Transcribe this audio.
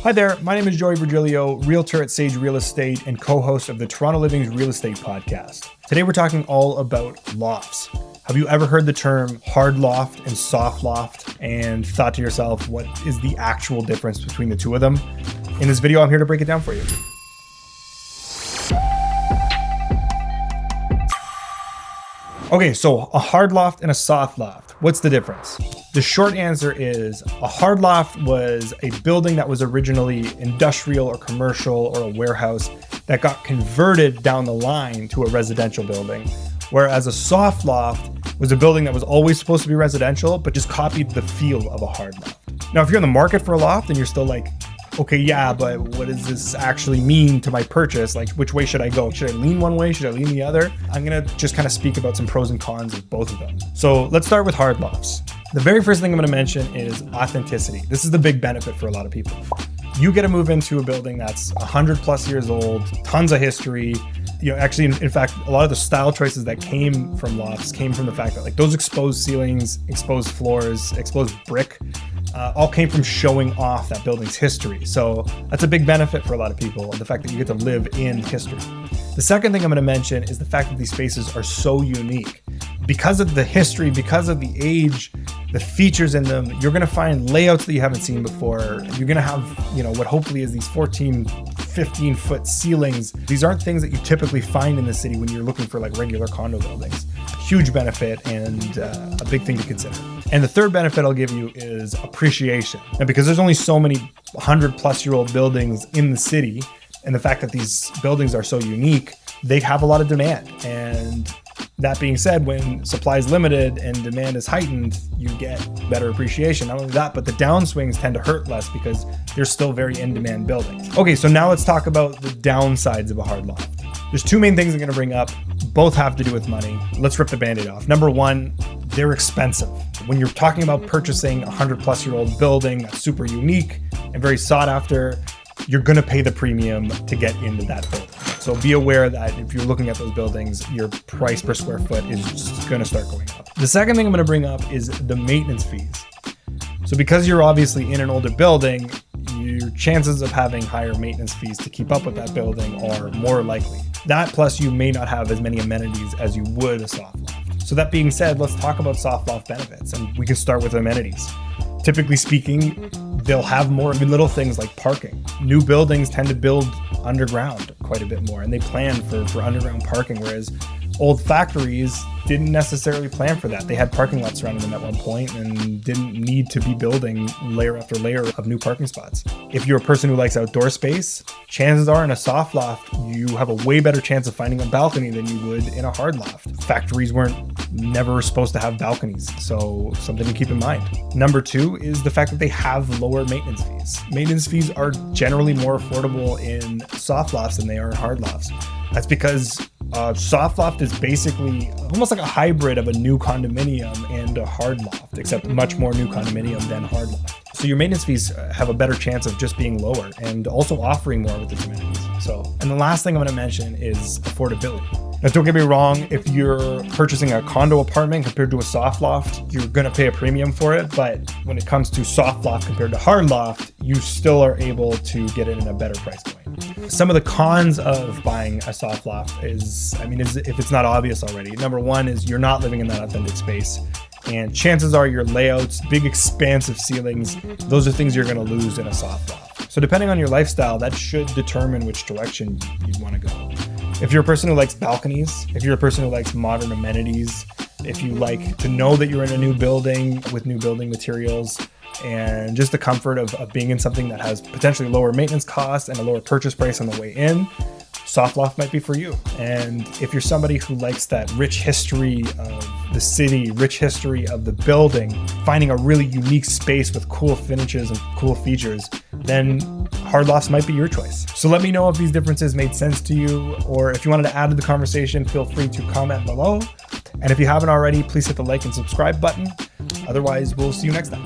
Hi there, my name is Joey Virgilio, realtor at Sage Real Estate and co-host of the Toronto Living's Real Estate Podcast. Today we're talking all about lofts. Have you ever heard the term hard loft and soft loft and thought to yourself, what is the actual difference between the two of them? In this video, I'm here to break it down for you. Okay, so a hard loft and a soft loft. What's the difference? The short answer is a hard loft was a building that was originally industrial or commercial or a warehouse that got converted down the line to a residential building. Whereas a soft loft was a building that was always supposed to be residential, but just copied the feel of a hard loft. Now, if you're in the market for a loft and you're still like, okay, yeah, but what does this actually mean to my purchase? Like, which way should I go? Should I lean one way? Should I lean the other? I'm gonna just kind of speak about some pros and cons of both of them. So let's start with hard lofts. The very first thing I'm gonna mention is authenticity. This is the big benefit for a lot of people. You get to move into a building that's 100 plus years old, tons of history. Actually, in fact, a lot of the style choices that came from lofts came from the fact that like those exposed ceilings, exposed floors, exposed brick, all came from showing off that building's history. So that's a big benefit for a lot of people, the fact that you get to live in history. The second thing I'm going to mention is the fact that these spaces are so unique. Because of the history, because of the age, the features in them, you're going to find layouts that you haven't seen before. You're going to have, what hopefully is these 14, 15 foot ceilings. These aren't things that you typically find in the city when you're looking for like regular condo buildings. Huge benefit and a big thing to consider. And the third benefit I'll give you is appreciation. And because there's only so many 100-plus-year-old buildings in the city, and the fact that these buildings are so unique, they have a lot of demand. And that being said, when supply is limited and demand is heightened, you get better appreciation. Not only that, but the downswings tend to hurt less because they're still very in-demand buildings. Okay, so now let's talk about the downsides of a hard loft. There's two main things I'm gonna bring up. Both have to do with money. Let's rip the Band-Aid off. Number one, they're expensive. When you're talking about purchasing a 100-plus-year-old building that's super unique and very sought after, you're gonna pay the premium to get into that building. So be aware that if you're looking at those buildings, your price per square foot is just gonna start going up. The second thing I'm gonna bring up is the maintenance fees. So because you're obviously in an older building, your chances of having higher maintenance fees to keep up with that building are more likely. That plus you may not have as many amenities as you would a soft loft. So that being said, let's talk about soft loft benefits, and we can start with amenities. Typically speaking, they'll have more little things like parking. New buildings tend to build underground quite a bit more, and they plan for underground parking, whereas old factories didn't necessarily plan for that. They had parking lots surrounding them at one point and didn't need to be building layer after layer of new parking spots. If you're a person who likes outdoor space, chances are in a soft loft, you have a way better chance of finding a balcony than you would in a hard loft. Factories never supposed to have balconies, so something to keep in mind. Number two is the fact that they have lower maintenance fees. Maintenance fees are generally more affordable in soft lofts than they are in hard lofts. That's because soft loft is basically almost like a hybrid of a new condominium and a hard loft, except much more new condominium than hard loft. So your maintenance fees have a better chance of just being lower and also offering more with its amenities. And the last thing I'm going to mention is affordability. Now, don't get me wrong, if you're purchasing a condo apartment compared to a soft loft, you're going to pay a premium for it. But when it comes to soft loft compared to hard loft, you still are able to get it in a better price point. Some of the cons of buying a soft loft is if it's not obvious already. Number one is you're not living in that authentic space. And chances are your layouts, big expansive ceilings, those are things you're going to lose in a soft loft. So depending on your lifestyle, that should determine which direction you'd want to go. If you're a person who likes balconies, if you're a person who likes modern amenities, if you like to know that you're in a new building with new building materials, and just the comfort of being in something that has potentially lower maintenance costs and a lower purchase price on the way in, soft loft might be for you. And if you're somebody who likes that rich history of the city, rich history of the building, finding a really unique space with cool finishes and cool features, then hard lofts might be your choice. So let me know if these differences made sense to you, or if you wanted to add to the conversation, feel free to comment below. And if you haven't already, please hit the like and subscribe button. Otherwise, we'll see you next time.